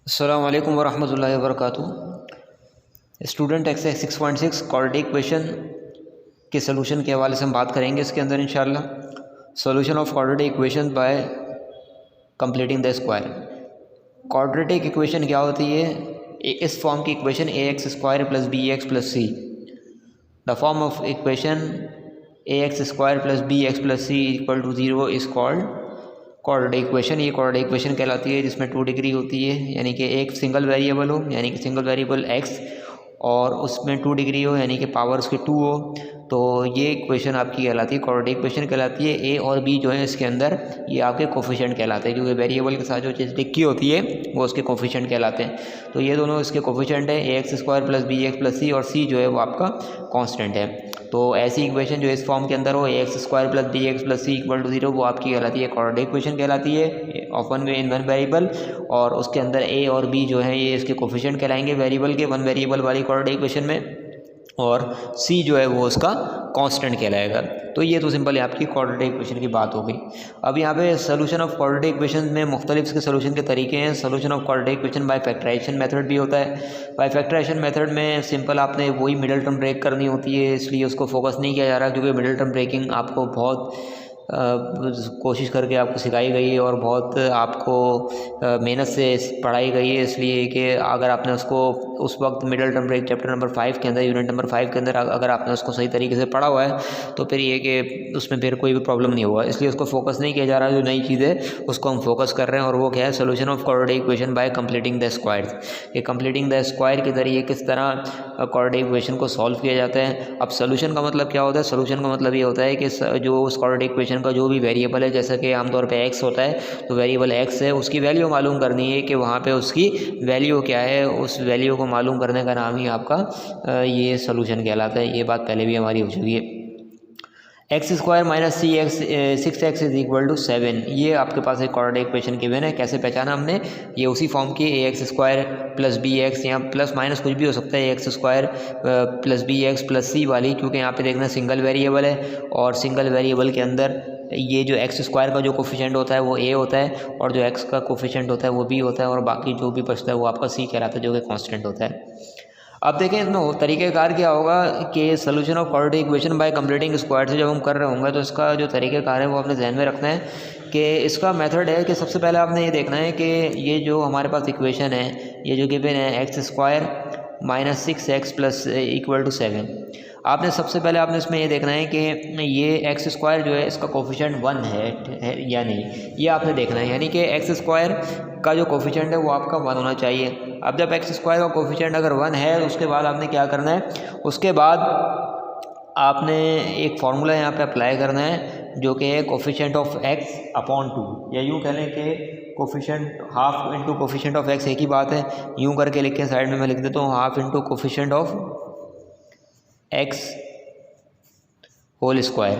अस्सलामु अलैकुम वरहमतुल्लाहि वबरकातुहू। स्टूडेंट एक्सरसाइज 6.6 क्वाड्रेटिक इक्वेशन के सलूशन के हवाले से हम बात करेंगे इसके अंदर इंशाल्लाह। Solution of quadratic equation by completing the square. Quadratic equation क्या होती है? इस फॉर्म की equation ax square plus b x plus c. The form of equation ax square plus b x plus c equal to 0 is called quadratic equation. ये quadratic equation कहलाती है जिसमें 2 degree होती है, यानी कि एक सिंगल वेरिएबल हो, यानी कि सिंगल वेरिएबल x, और उसमें 2 डिग्री हो, यानी कि पावर उसकी 2 हो। तो ये इक्वेशन आपकी कहलाती है क्वाड्रेटिक इक्वेशन कहलाती है। a और b जो है इसके अंदर ये आपके कोफिशिएंट कहलाते हैं, क्योंकि वेरिएबल के साथ जो चीज़ लिखी होती है वो उसके कोफिशिएंट कहलाते हैं। तो ये दोनों इसके कोफिशिएंट है, ax square plus b x plus c, और c जो है वो आपका कांस्टेंट है। तो ऐसी इक्वेशन जो इस फॉर्म के अंदर हो ax square plus b x plus c equal to 0, वो आपकी कहलाती है क्वाड्रेटिक इक्वेशन कहलाती है of one way in one variable. और उसके अंदर a और b जो है ये इसके कोफिशिएंट कहलाएंगे वेरिएबल के, वन वेरिएबल वाली क्वाड्रेटिक इक्वेशन में, और c जो है वो उसका कांस्टेंट कहलाएगा। तो ये तो सिंपल है आपकी क्वाड्रेटिक इक्वेशन की बात हो गई। अब यहाँ पे सोल्यूशन ऑफ क्वाड्रेटिक इक्वेशन में मुख्तलिफ इसके सोल्यूशन के तरीके हैं। Solution of quadratic equation by factorisation method भी होता है। बाय फैक्टराइजेशन मेथड में सिंपल आपने वही मिडिल टर्म ब्रेक करनी होती है, इसलिए उसको फोकस नहीं किया जा रहा, क्योंकि मिडिल टर्म ब्रेकिंग आपको बहुत कोशिश करके आपको सिखाई गई है और बहुत आपको मेहनत से पढ़ाई गई है, इसलिए कि अगर आपने उसको उस वक्त middle term break chapter number 5 के अंदर, यूनिट नंबर 5 के अंदर अगर आपने उसको सही तरीके से पढ़ा हुआ है तो फिर ये कि उसमें फिर कोई भी प्रॉब्लम नहीं होगा, इसलिए उसको फोकस नहीं किया जा रहा। जो नई चीज़ है उसको हम फोकस कर रहे हैं, और वो क्या है? Solution of quadratic equation by completing the square. ये कंप्लीटिंग द स्क्वायर के जरिए किस तरह क्वाड्रेटिक इक्वेशन को सॉल्व किया जाता है। अब सोल्यूशन का मतलब क्या होता है? सोल्यूशन का मतलब ये होता है कि जो उस क्वाड्रेटिक इक्वेशन का जो भी वेरिएबल है, जैसा कि आमतौर पे x होता है, तो वेरिएबल x है, उसकी वैल्यू मालूम करनी है कि वहाँ पे उसकी वैल्यू क्या है। उस वैल्यू को मालूम करने का नाम ही आपका ये सोल्यूशन कहलाता है। ये बात पहले भी हमारी हो चुकी है। X square minus c x 6x is equal to 7, ये आपके पास एक क्वाड्रेटिक इक्वेशन गिवन है। कैसे पहचाना हमने? ये उसी फॉर्म की ax square plus b x, या प्लस माइनस कुछ भी हो सकता है, x square plus b x plus c वाली, क्योंकि यहाँ पे देखना सिंगल वेरिएबल है, और सिंगल वेरिएबल के अंदर ये जो एक्स स्क्वायर का जो कोफिशिएंट होता है वो a होता है, और जो x का कोफिशिएंट होता है वो b होता है, और बाकी जो भी बचता है वो आपका c कहलाता है, जो कि कांस्टेंट होता है। अब देखें इसमें तरीक़ेकार क्या होगा कि solution of quadratic equation by completing square से जब हम कर रहे होंगे तो इसका जो तरीक़ेकार है वो आपने ध्यान में रखना है कि इसका मेथड है कि सबसे पहले आपने ये देखना है कि ये जो हमारे पास इक्वेशन है, ये जो गिवन है x square minus 6x plus equal to 7, आपने सबसे पहले आपने इसमें ये देखना है कि ये एक्स स्क्वायर जो है इसका कोफिशिएंट 1 है या नहीं, ये आपने देखना है। यानी कि एक्स स्क्वायर का जो कोफिशिएंट है वो आपका 1 होना चाहिए। अब जब एक्स स्क्वायर का कोफिशिएंट अगर 1 है तो उसके बाद आपने क्या करना है? उसके बाद आपने एक फार्मूला यहाँ पे अप्लाई करना है, जो कि है कोफिशिएंट ऑफ x अपॉन 2, या यूँ कह लें कि coefficient half into coefficient of x, एक ही बात है। यूँ करके लिख के साइड में मैं लिख देता हूँ half into coefficient of x whole square.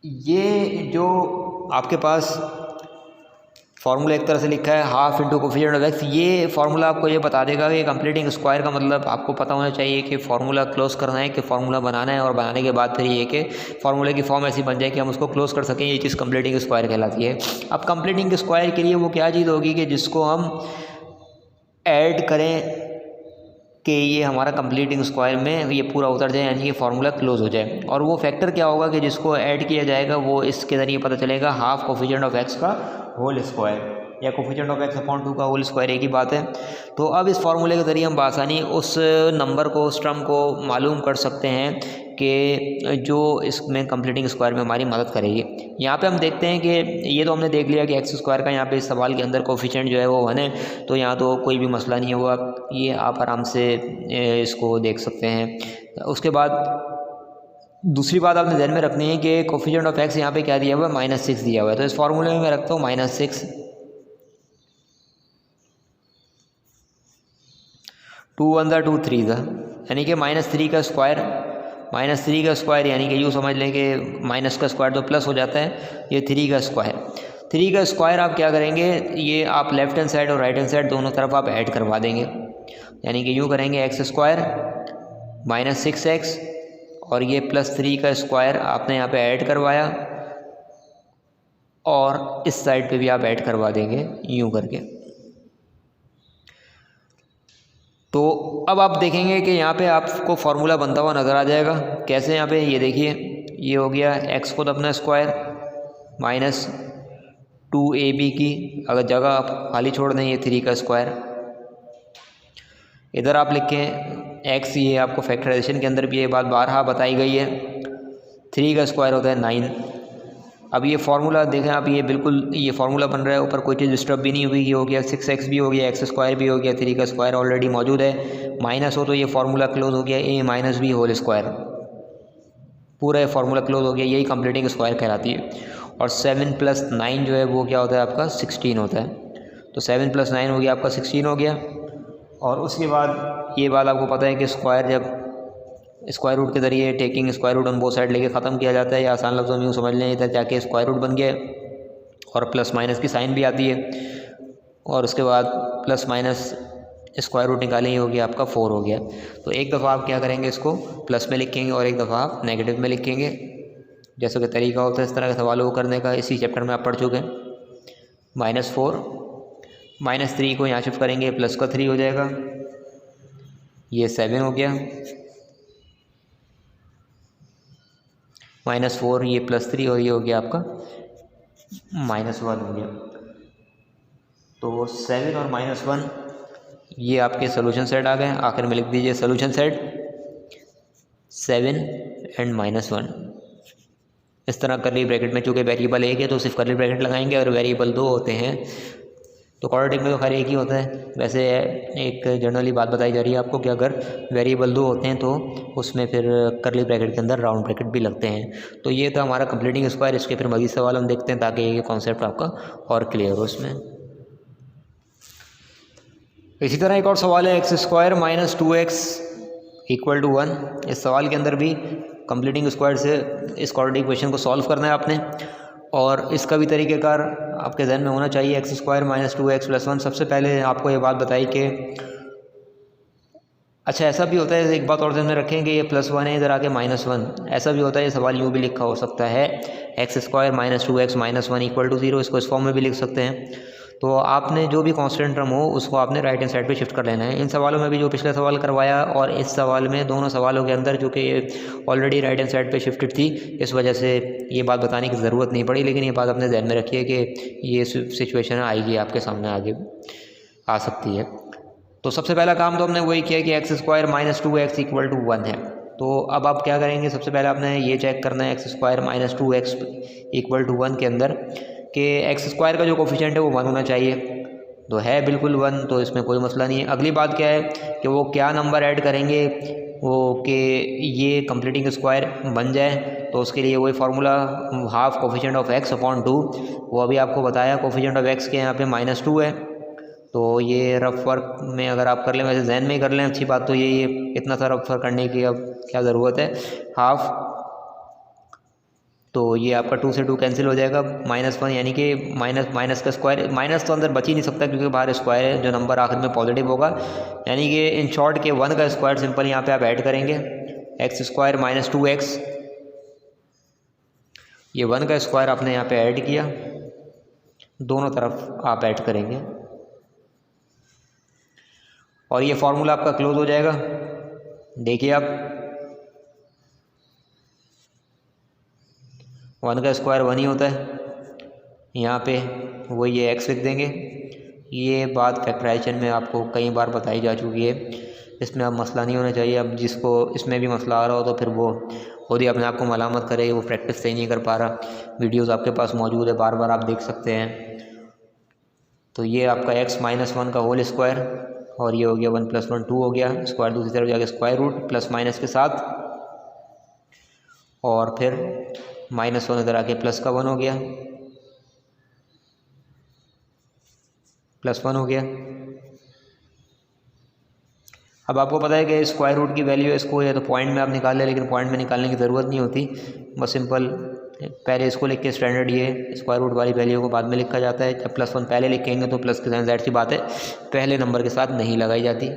ये जो आपके पास फार्मूला एक तरह से लिखा है half into coefficient of x, ये फार्मूला आपको ये बता देगा कि कंप्लीटिंग स्क्वायर का मतलब आपको पता होना चाहिए कि फार्मूला क्लोज करना है, कि फार्मूला बनाना है, और बनाने के बाद फिर ये कि फार्मूले की फॉर्म ऐसी बन जाए कि हम उसको क्लोज कर सकें। ये चीज़ कंप्लीटिंग स्क्वायर कहलाती है। अब कंप्लीटिंग स्क्वायर के लिए वो क्या चीज़ होगी कि जिसको हम ऐड करें कि ये हमारा कंप्लीटिंग स्क्वायर में ये पूरा उतर जाए, यानी कि फार्मूला क्लोज हो जाए। और वो फैक्टर क्या होगा कि जिसको ऐड किया जाएगा वो इसके ज़रिए पता चलेगा हाफ कोफिशिएंट ऑफ x का होल स्क्वायर, या कोफिशिएंट ऑफ x अपॉन 2 का होल स्क्वायर, एक ही बात है। तो अब इस फार्मूले के ज़रिए हम बआसानी उस नंबर को, उस टर्म को मालूम कर सकते हैं कि जो इसमें कंप्लीटिंग स्क्वायर में हमारी मदद करेगी। यहाँ पे हम देखते हैं कि ये तो हमने देख लिया कि एक्स स्क्वायर का यहाँ पे इस सवाल के अंदर कोफिशिएंट जो है वो 1 है, तो यहाँ तो कोई भी मसला नहीं हुआ, ये आप आराम से इसको देख सकते हैं। उसके बाद दूसरी बात आपने ध्यान में रखनी है कि कोफिशिएंट ऑफ एक्स यहाँ पे क्या दिया हुआ है? -6 दिया हुआ है। तो इस फार्मूले में मैं रखता हूँ -6, 2 1 2 3 था, यानी कि -3 का स्क्वायर, -3 का स्क्वायर, यानी कि यूँ समझ लें कि माइनस का स्क्वायर तो प्लस हो जाता है, ये 3 का स्क्वायर। 3 का स्क्वायर आप क्या करेंगे? ये आप लेफ्ट हैंड साइड और राइट हैंड साइड दोनों तरफ आप ऐड करवा देंगे, यानी कि यूँ करेंगे एक्स स्क्वायर -6x, और ये +3 का स्क्वायर आपने यहाँ पे ऐड करवाया, और इस साइड पे भी आप ऐड करवा देंगे यूँ करके। तो अब आप देखेंगे कि यहाँ पे आपको फार्मूला बनता हुआ नज़र आ जाएगा। कैसे? यहाँ पे ये देखिए, ये हो गया x को अपना स्क्वायर माइनस 2ab की अगर जगह आप खाली छोड़ दें ये 3 का स्क्वायर। इधर आप लिखें x, ये आपको फैक्टराइजेशन के अंदर भी ये बात बारहा बताई गई है, 3 का स्क्वायर होता है 9। अब ये फार्मूला देखें आप, ये बिल्कुल ये फार्मूला बन रहा है, ऊपर कोई चीज़ डिस्टर्ब भी नहीं हुई। ये हो गया 6x भी हो गया, x स्क्वायर भी हो गया, 3 का स्क्वायर ऑलरेडी मौजूद है, माइनस हो तो ये फार्मूला क्लोज हो गया, a minus b whole square, पूरा ये फार्मूला क्लोज हो गया। यही कंप्लीटिंग स्क्वायर कहलाती है। और 7 + 9 जो है वो क्या होता है आपका 16 होता है। तो 7 + 9 हो गया आपका 16 हो गया। और उसके बाद ये बात आपको पता है कि स्क्वायर जब स्क्वायर रूट के ज़रिए taking square root on both side लेके ख़त्म किया जाता है, या आसान लफ्ज़ों में यूँ समझ लें इधर जाके स्क्वायर रूट बन गया और प्लस माइनस की साइन भी आती है। और उसके बाद प्लस माइनस स्क्वायर रूट निकालें, ये हो गया आपका 4 हो गया। तो एक दफ़ा आप क्या करेंगे, इसको प्लस में लिखेंगे और एक दफ़ा आप नेगेटिव में लिखेंगे, जैसे कि तरीका होता है इस तरह के सवालों को करने का, इसी चैप्टर में आप पढ़ चुके हैं। -4 -3 को यहाँ शिफ्ट करेंगे, प्लस का 3 हो जाएगा, ये 7 हो गया, -4 ये +3 और ये हो गया आपका -1 हो गया। तो 7 और -1 ये आपके सोल्यूशन सेट आ गए। आखिर में लिख दीजिए सोल्यूशन सेट 7 एंड -1। इस तरह करली ब्रैकेट में, चूँकि वेरिएबल एक है तो सिर्फ करली ब्रैकेट लगाएंगे, और वेरिएबल 2 होते हैं तो क्वाड्रेटिक में तो खैर एक ही होता है। वैसे एक जनरली बात बताई जा रही है आपको कि अगर वेरिएबल 2 होते हैं तो उसमें फिर करली ब्रैकेट के अंदर राउंड ब्रैकेट भी लगते हैं। तो ये था हमारा कंप्लीटिंग स्क्वायर। इसके फिर मज़ीद सवाल हम देखते हैं ताकि ये कॉन्सेप्ट आपका और क्लियर हो इसमें। इसी तरह एक और सवाल है, x² - 2x = 1। इस सवाल के अंदर भी कंप्लीटिंग स्क्वायर से इस क्वाड्रेटिक इक्वेशन को सॉल्व करना है आपने, और इसका भी तरीक़ेकार आपके जहन में होना चाहिए। x² - 2x + 1। सबसे पहले आपको ये बात बताई कि अच्छा ऐसा भी होता है, एक बात और ध्यान में रखें कि ये +1 है, इधर आके -1। ऐसा भी होता है, ये सवाल यूँ भी लिखा हो सकता है, x² - 2x - 1 = 0। इसको इस फॉर्म में भी लिख सकते हैं। तो आपने जो भी कांस्टेंट टर्म हो उसको आपने राइट हैंड साइड पे शिफ्ट कर लेना है। इन सवालों में भी जो पिछला सवाल करवाया और इस सवाल में, दोनों सवालों के अंदर चूँकि ये ऑलरेडी राइट हैंड साइड पे शिफ्टेड थी, इस वजह से ये बात बताने की ज़रूरत नहीं पड़ी। लेकिन ये बात अपने ध्यान में रखिए कि ये सिचुएशन आएगी आपके सामने, आगे आ सकती है। तो सबसे पहला काम तो हमने वही किया कि x² - 2x = 1 है। तो अब आप क्या करेंगे, सबसे पहले आपने ये चेक करना है x² - 2x = 1 के अंदर कि x² का जो कोफिशिएंट है वो 1 होना चाहिए। तो है बिल्कुल 1, तो इसमें कोई मसला नहीं है। अगली बात क्या है कि वो क्या नंबर ऐड करेंगे वो कि ये कंप्लीटिंग स्क्वायर बन जाए। तो उसके लिए वही formula, half coefficient of x/2, वो अभी आपको बताया। कोफिशिएंट ऑफ x के यहाँ पे -2 है, तो ये रफ वर्क में अगर आप कर लें, वैसे जहन में ही कर लें, अच्छी बात तो यही है, इतना सा रफ वर्क करने की अब क्या ज़रूरत है। हाफ, तो ये आपका 2 से 2 कैंसिल हो जाएगा, -1 यानी कि माइनस का स्क्वायर, माइनस तो अंदर बच ही नहीं सकता क्योंकि बाहर स्क्वायर है, जो नंबर आखिर में पॉजिटिव होगा। यानी कि इन शॉर्ट के 1 का स्क्वायर सिंपल यहाँ पे आप ऐड करेंगे, x² - 2x, ये 1 का स्क्वायर आपने यहाँ पे ऐड किया, दोनों तरफ आप ऐड करेंगे और ये फार्मूला आपका क्लोज हो जाएगा। देखिए आप 1 का स्क्वायर 1 ही होता है, यहाँ पे वो ये x लिख देंगे। ये बात फैक्टराइजेशन में आपको कई बार बताई जा चुकी है, इसमें अब मसला नहीं होना चाहिए। अब जिसको इसमें भी मसला आ रहा हो तो फिर वो खुद ही अपने आप को मलामत करे, वो प्रैक्टिस सही नहीं कर पा रहा। वीडियोस आपके पास मौजूद है, बार बार आप देख सकते हैं। तो ये आपका x - 1 का होल स्क्वायर, और ये हो गया 1 + 1 2 हो गया, स्क्वायर दूसरी तरफ जाके स्क्वायर रूट प्लस माइनस के साथ, और फिर -1 इधर आके प्लस का 1 हो गया, +1 हो गया। अब आपको पता है कि स्क्वायर रूट की वैल्यू इसको या तो पॉइंट में आप निकाल लें, लेकिन पॉइंट में निकालने की ज़रूरत नहीं होती। बस सिंपल पहले इसको लिख के स्टैंडर्ड ये स्क्वायर रूट वाली वैल्यू को बाद में लिखा जाता है। जब +1 पहले लिखेंगे तो प्लस के साइन ज़ाहिर सी बात है पहले नंबर के साथ नहीं लगाई जाती।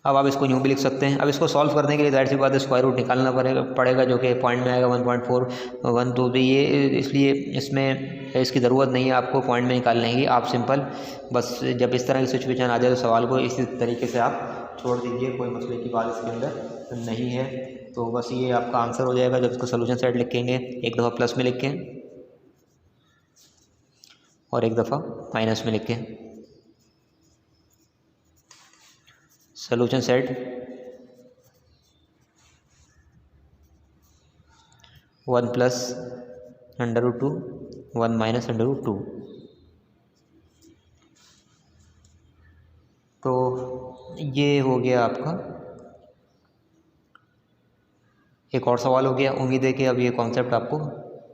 अब आप इसको यूँ भी लिख सकते हैं। अब इसको सॉल्व करने के लिए जाहिर सी बात है स्क्वायर रूट निकालना पड़ेगा जो कि पॉइंट में आएगा 1.4 तो ये इसलिए इसमें इसकी ज़रूरत नहीं है आपको पॉइंट में निकालने की। आप सिंपल बस जब इस तरह की सिचुएशन आ जाए तो सवाल को इसी तरीके से आप छोड़ दीजिए, कोई मसले की बात इसके अंदर नहीं है। तो बस ये आपका आंसर हो जाएगा जब इसको सोल्यूशन सेट लिखेंगे, एक दफ़ा प्लस में लिखें और एक दफ़ा माइनस में लिखें। Solution set 1 plus √2 1 minus √2। तो ये हो गया आपका एक और सवाल हो गया। उम्मीद है कि अब ये कॉन्सेप्ट आपको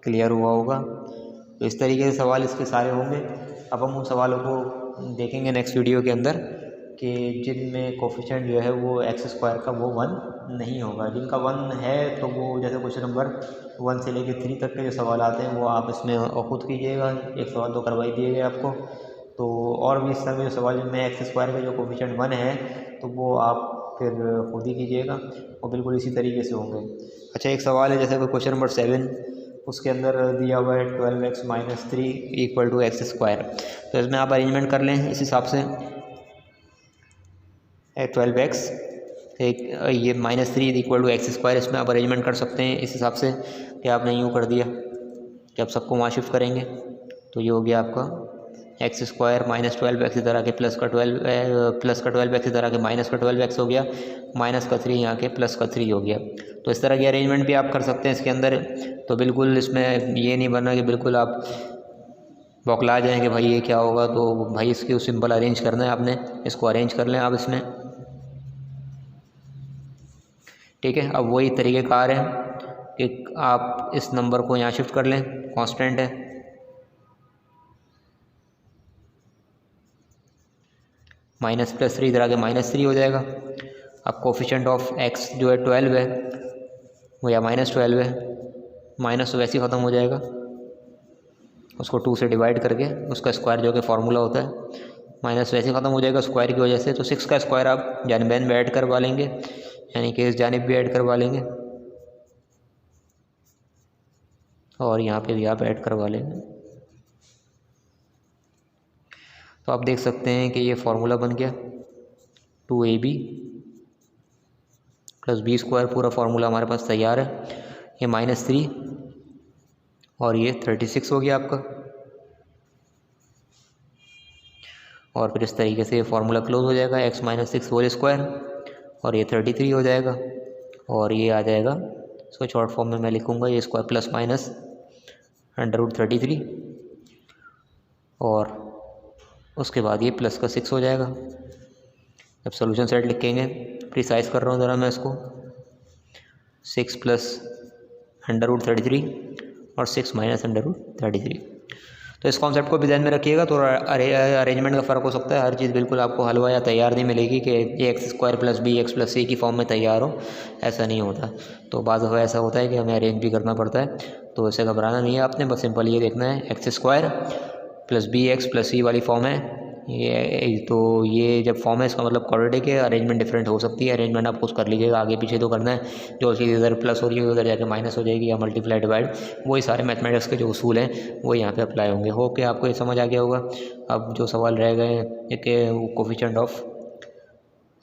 क्लियर हुआ होगा। तो इस तरीके से सवाल इसके सारे होंगे। अब हम उन सवालों को देखेंगे नेक्स्ट वीडियो के अंदर कि जिनमें कोफिशिएंट जो है वो एक्स स्क्वायर का वो 1 नहीं होगा। जिनका 1 है तो वो जैसे क्वेश्चन नंबर 1 से लेकर 3 तक के जो सवाल आते हैं वो आप इसमें खुद कीजिएगा। एक सवाल तो करवाई दिए गए आपको। तो और भी इस तरह के जो सवाल जिनमें एक्स स्क्वायर का जो कोफिशिएंट 1 है तो वो आप फिर खुद ही कीजिएगा और बिल्कुल इसी तरीके से होंगे। अच्छा, एक सवाल है जैसे कोई क्वेश्चन नंबर 7, उसके अंदर दिया हुआ है 12x - 3 = एक्स स्क्वायर। तो इसमें आप अरेंजमेंट कर लें इस हिसाब से 12x एक ये -3 = एक्स स्क्वायर। इसमें आप अरेंजमेंट कर सकते हैं इस हिसाब से कि आपने यूँ कर दिया कि आप सबको वहाँ शिफ्ट करेंगे तो ये हो गया आपका एक्स स्क्वायर -12x इधर आके प्लस का 12x इधर आके माइनस का 12x हो गया, माइनस का 3 यहाँ के प्लस का 3 हो गया। तो इस तरह की अरेंजमेंट भी आप कर सकते हैं इसके अंदर। तो बिल्कुल इसमें ये नहीं बनना कि बिल्कुल आप बौखला जाएँ कि भाई ये क्या होगा। तो भाई इसकी सिंपल अरेंज करना है आपने, इसको अरेंज कर लें आप इसमें, ठीक है। अब वही तरीक़ेकार है कि आप इस नंबर को यहाँ शिफ्ट कर लें, कांस्टेंट है -+3 इधर आके -3 हो जाएगा। अब कोफिशिएंट ऑफ x जो है 12 है वो या -12 है, माइनस तो वैसे ही ख़त्म हो जाएगा, उसको 2 से डिवाइड करके उसका स्क्वायर जो कि फार्मूला होता है माइनस वैसे ही ख़त्म हो जाएगा स्क्वायर की वजह से। तो 6 का स्क्वायर आप जानिबैन में ऐड करवा लेंगे, यानी कि इस जानिब भी ऐड करवा लेंगे और यहाँ पे भी आप ऐड करवा लेंगे। तो आप देख सकते हैं कि ये फार्मूला बन गया 2ab + b² पूरा फार्मूला हमारे पास तैयार है। ये -3 और ये 36 हो गया आपका। और फिर इस तरीके से ये फार्मूला क्लोज हो जाएगा, x - 6 होल स्क्वायर और ये 33 हो जाएगा और ये आ जाएगा, इसको शॉर्ट फॉर्म में मैं लिखूँगा ये स्क्वायर प्लस माइनस √33 और उसके बाद ये प्लस का 6 हो जाएगा। जब सोल्यूशन सेट लिखेंगे, प्रिसाइज कर रहा हूँ ज़रा मैं इसको, 6 + √33 और 6 - √33। तो इस कॉन्सेप्ट को भी ध्यान में रखिएगा। तो अरेंजमेंट का फ़र्क हो सकता है, हर चीज़ बिल्कुल आपको हलवा या तैयार नहीं मिलेगी कि ax² + bx + c की फॉर्म में तैयार हो, ऐसा नहीं होता। तो बाज़ दफ़ा ऐसा होता है कि हमें अरेंज भी करना पड़ता है। तो ऐसे घबराना नहीं है आपने, बस सिंपल ये देखना है x² + bx + c वाली फॉर्म है ये। तो ये जब फॉर्म है इसका मतलब क्वाड्रेटिक है, अरेंजमेंट डिफरेंट हो सकती है। अरेंजमेंट आप कुछ कर लीजिएगा, आगे पीछे तो करना है। जो चीज़ इधर प्लस हो रही है उधर जाके माइनस हो जाएगी या मल्टीप्लाई डिवाइड, वही सारे मैथमेटिक्स के जो उसूल हैं वो यहाँ पे अप्लाई होंगे। होप कि आपको ये समझ आ गया होगा। अब जो सवाल रह गए एक कोफिशिएंट ऑफ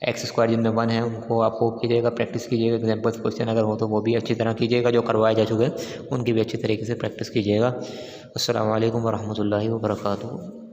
x² जिनमें 1 है उनको आप होप कीजिएगा, प्रैक्टिस कीजिएगा। एग्जाम्पल्स क्वेश्चन अगर हो तो वो भी अच्छी तरह कीजिएगा, जो करवाए जा चुके हैं उनकी भी अच्छी तरीके से प्रैक्टिस कीजिएगा। अस्सलामु अलैकुम वरहमतुल्लाहि वबरकातुहू।